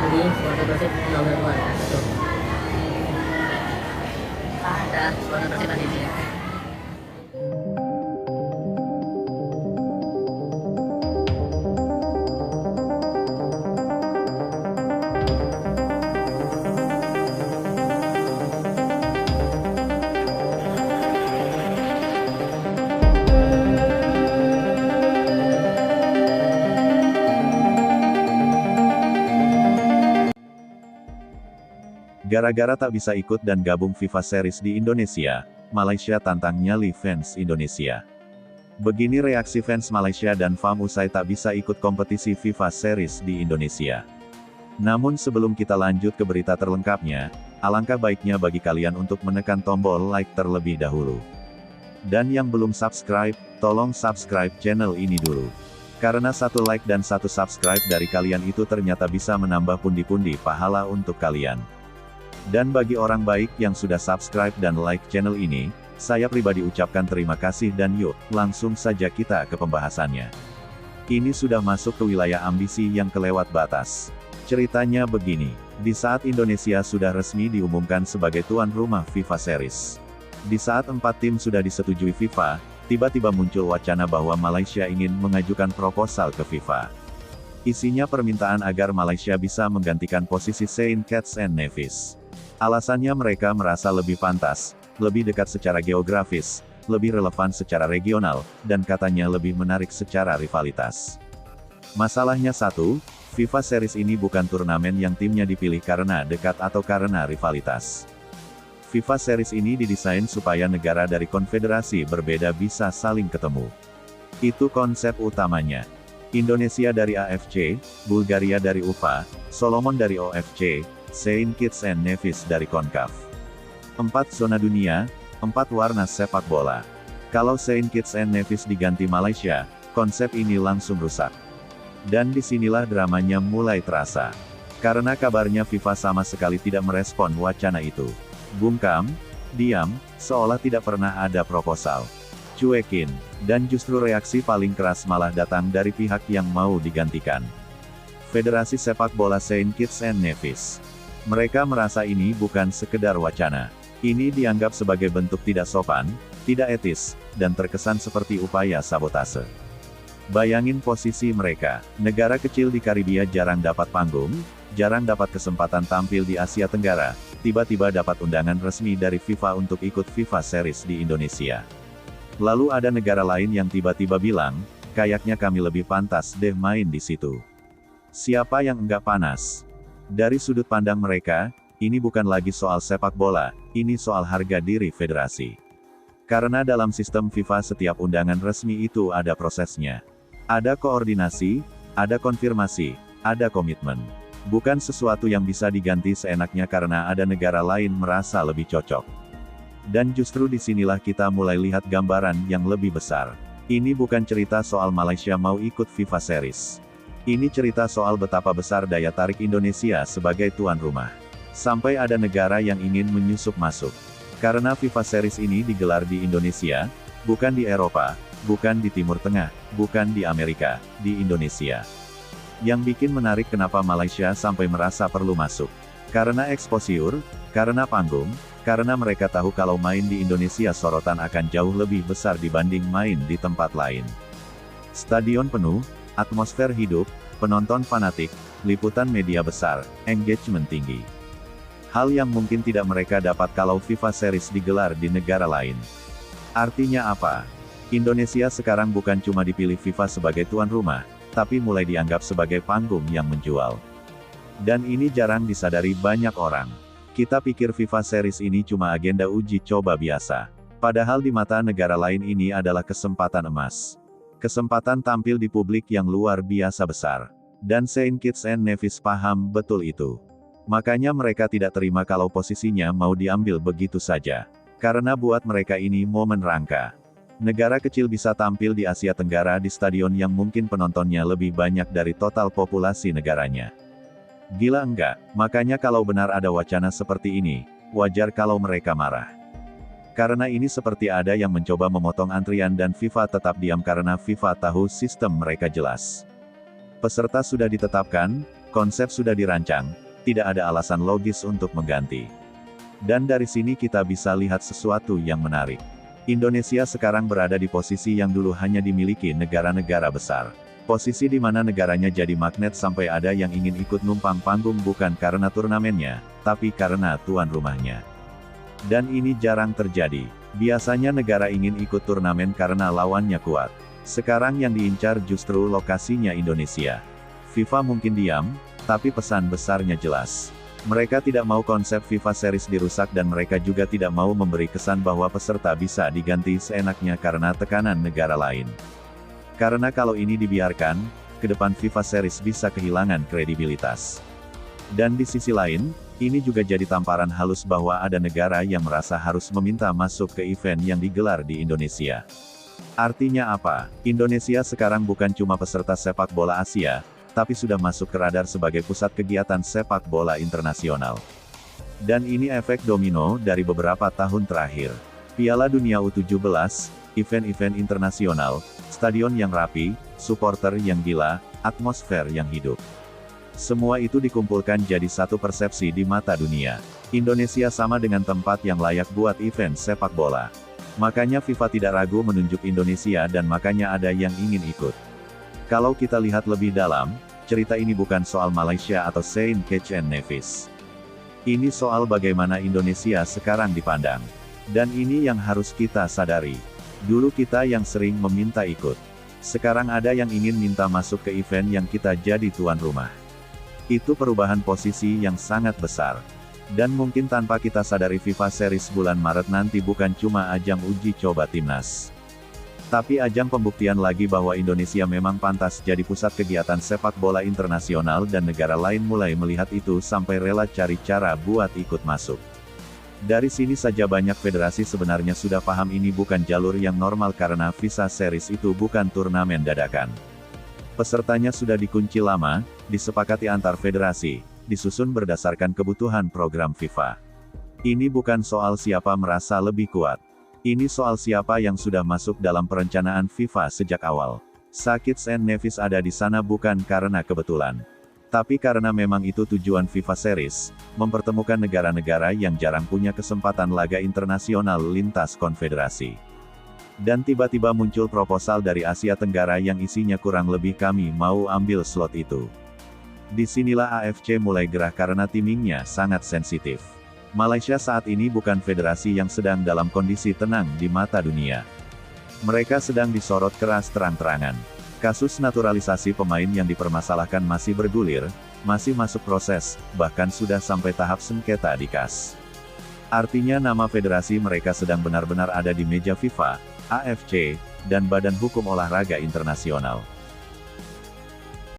di Warner Persib nomor 2 betul. Ada Warner Persib di sini. Gara-gara tak bisa ikut dan gabung FIFA Series di Indonesia, Malaysia tantang nyali fans Indonesia. Begini reaksi fans Malaysia dan FAM usai tak bisa ikut kompetisi FIFA Series di Indonesia. Namun sebelum kita lanjut ke berita terlengkapnya, alangkah baiknya bagi kalian untuk menekan tombol like terlebih dahulu. Dan yang belum subscribe, tolong subscribe channel ini dulu. Karena satu like dan satu subscribe dari kalian itu ternyata bisa menambah pundi-pundi pahala untuk kalian. Dan bagi orang baik yang sudah subscribe dan like channel ini, saya pribadi ucapkan terima kasih dan yuk, langsung saja kita ke pembahasannya. Ini sudah masuk ke wilayah ambisi yang kelewat batas. Ceritanya begini, di saat Indonesia sudah resmi diumumkan sebagai tuan rumah FIFA Series. Di saat 4 tim sudah disetujui FIFA, tiba-tiba muncul wacana bahwa Malaysia ingin mengajukan proposal ke FIFA. Isinya permintaan agar Malaysia bisa menggantikan posisi Saint Kitts and Nevis. Alasannya mereka merasa lebih pantas, lebih dekat secara geografis, lebih relevan secara regional, dan katanya lebih menarik secara rivalitas. Masalahnya satu, FIFA Series ini bukan turnamen yang timnya dipilih karena dekat atau karena rivalitas. FIFA Series ini didesain supaya negara dari konfederasi berbeda bisa saling ketemu. Itu konsep utamanya. Indonesia dari AFC, Bulgaria dari UFA, Solomon dari OFC, Saint Kitts and Nevis dari CONCACAF. 4 zona dunia, 4 warna sepak bola. Kalau Saint Kitts and Nevis diganti Malaysia, konsep ini langsung rusak. Dan disinilah dramanya mulai terasa. Karena kabarnya FIFA sama sekali tidak merespon wacana itu. Bungkam, diam, seolah tidak pernah ada proposal. Cuekin, dan justru reaksi paling keras malah datang dari pihak yang mau digantikan. Federasi Sepak Bola Saint Kitts and Nevis. Mereka merasa ini bukan sekedar wacana. Ini dianggap sebagai bentuk tidak sopan, tidak etis, dan terkesan seperti upaya sabotase. Bayangin posisi mereka, negara kecil di Karibia jarang dapat panggung, jarang dapat kesempatan tampil di Asia Tenggara, tiba-tiba dapat undangan resmi dari FIFA untuk ikut FIFA Series di Indonesia. Lalu ada negara lain yang tiba-tiba bilang, kayaknya kami lebih pantas deh main di situ. Siapa yang enggak panas? Dari sudut pandang mereka, ini bukan lagi soal sepak bola, ini soal harga diri federasi. Karena dalam sistem FIFA setiap undangan resmi itu ada prosesnya. Ada koordinasi, ada konfirmasi, ada komitmen. Bukan sesuatu yang bisa diganti seenaknya karena ada negara lain merasa lebih cocok. Dan justru disinilah kita mulai lihat gambaran yang lebih besar. Ini bukan cerita soal Malaysia mau ikut FIFA Series. Ini cerita soal betapa besar daya tarik Indonesia sebagai tuan rumah. Sampai ada negara yang ingin menyusup masuk. Karena FIFA Series ini digelar di Indonesia, bukan di Eropa, bukan di Timur Tengah, bukan di Amerika, di Indonesia. Yang bikin menarik kenapa Malaysia sampai merasa perlu masuk. Karena exposure, karena panggung, karena mereka tahu kalau main di Indonesia sorotan akan jauh lebih besar dibanding main di tempat lain. Stadion penuh, atmosfer hidup, penonton fanatik, liputan media besar, engagement tinggi. Hal yang mungkin tidak mereka dapat kalau FIFA Series digelar di negara lain. Artinya apa? Indonesia sekarang bukan cuma dipilih FIFA sebagai tuan rumah, tapi mulai dianggap sebagai panggung yang menjual. Dan ini jarang disadari banyak orang. Kita pikir FIFA Series ini cuma agenda uji coba biasa. Padahal di mata negara lain ini adalah kesempatan emas. Kesempatan tampil di publik yang luar biasa besar. Dan Saint Kitts and Nevis paham betul itu. Makanya mereka tidak terima kalau posisinya mau diambil begitu saja. Karena buat mereka ini momen rangka. Negara kecil bisa tampil di Asia Tenggara di stadion yang mungkin penontonnya lebih banyak dari total populasi negaranya. Gila enggak? Makanya kalau benar ada wacana seperti ini, wajar kalau mereka marah. Karena ini seperti ada yang mencoba memotong antrian dan FIFA tetap diam karena FIFA tahu sistem mereka jelas. Peserta sudah ditetapkan, Konsep sudah dirancang, tidak ada alasan logis untuk mengganti. Dan dari sini kita bisa lihat sesuatu yang menarik. Indonesia sekarang berada di posisi yang dulu hanya dimiliki negara-negara besar. Posisi di mana negaranya jadi magnet sampai ada yang ingin ikut numpang panggung bukan karena turnamennya, tapi karena tuan rumahnya. Dan ini jarang terjadi. Biasanya negara ingin ikut turnamen karena lawannya kuat. Sekarang yang diincar justru lokasinya Indonesia. FIFA mungkin diam, tapi pesan besarnya jelas. Mereka tidak mau konsep FIFA Series dirusak dan mereka juga tidak mau memberi kesan bahwa peserta bisa diganti seenaknya karena tekanan negara lain. Karena kalau ini dibiarkan, ke depan FIFA Series bisa kehilangan kredibilitas. Dan di sisi lain, ini juga jadi tamparan halus bahwa ada negara yang merasa harus meminta masuk ke event yang digelar di Indonesia. Artinya apa? Indonesia sekarang bukan cuma peserta sepak bola Asia, tapi sudah masuk ke radar sebagai pusat kegiatan sepak bola internasional. Dan ini efek domino dari beberapa tahun terakhir. Piala Dunia U17, event-event internasional, stadion yang rapi, supporter yang gila, atmosfer yang hidup. Semua itu dikumpulkan jadi satu persepsi di mata dunia. Indonesia sama dengan tempat yang layak buat event sepak bola. Makanya FIFA tidak ragu menunjuk Indonesia dan makanya ada yang ingin ikut. Kalau kita lihat lebih dalam, cerita ini bukan soal Malaysia atau Saint Kitts and Nevis. Ini soal bagaimana Indonesia sekarang dipandang. Dan ini yang harus kita sadari. Dulu kita yang sering meminta ikut. Sekarang ada yang ingin minta masuk ke event yang kita jadi tuan rumah. Itu perubahan posisi yang sangat besar. Dan mungkin tanpa kita sadari FIFA Series bulan Maret nanti bukan cuma ajang uji coba timnas. Tapi ajang pembuktian lagi bahwa Indonesia memang pantas jadi pusat kegiatan sepak bola internasional dan negara lain mulai melihat itu sampai rela cari cara buat ikut masuk. Dari sini saja banyak federasi sebenarnya sudah paham ini bukan jalur yang normal karena FIFA Series itu bukan turnamen dadakan. Pesertanya sudah dikunci lama, disepakati antar federasi, disusun berdasarkan kebutuhan program FIFA. Ini bukan soal siapa merasa lebih kuat. Ini soal siapa yang sudah masuk dalam perencanaan FIFA sejak awal. Saint Kitts and Nevis ada di sana bukan karena kebetulan. Tapi karena memang itu tujuan FIFA Series, mempertemukan negara-negara yang jarang punya kesempatan laga internasional lintas konfederasi. Dan tiba-tiba muncul proposal dari Asia Tenggara yang isinya kurang lebih kami mau ambil slot itu. Disinilah AFC mulai gerah karena timingnya sangat sensitif. Malaysia saat ini bukan federasi yang sedang dalam kondisi tenang di mata dunia. Mereka sedang disorot keras terang-terangan. Kasus naturalisasi pemain yang dipermasalahkan masih bergulir, masih masuk proses, bahkan sudah sampai tahap sengketa di KAS. Artinya nama federasi mereka sedang benar-benar ada di meja FIFA, AFC, dan Badan Hukum Olahraga Internasional.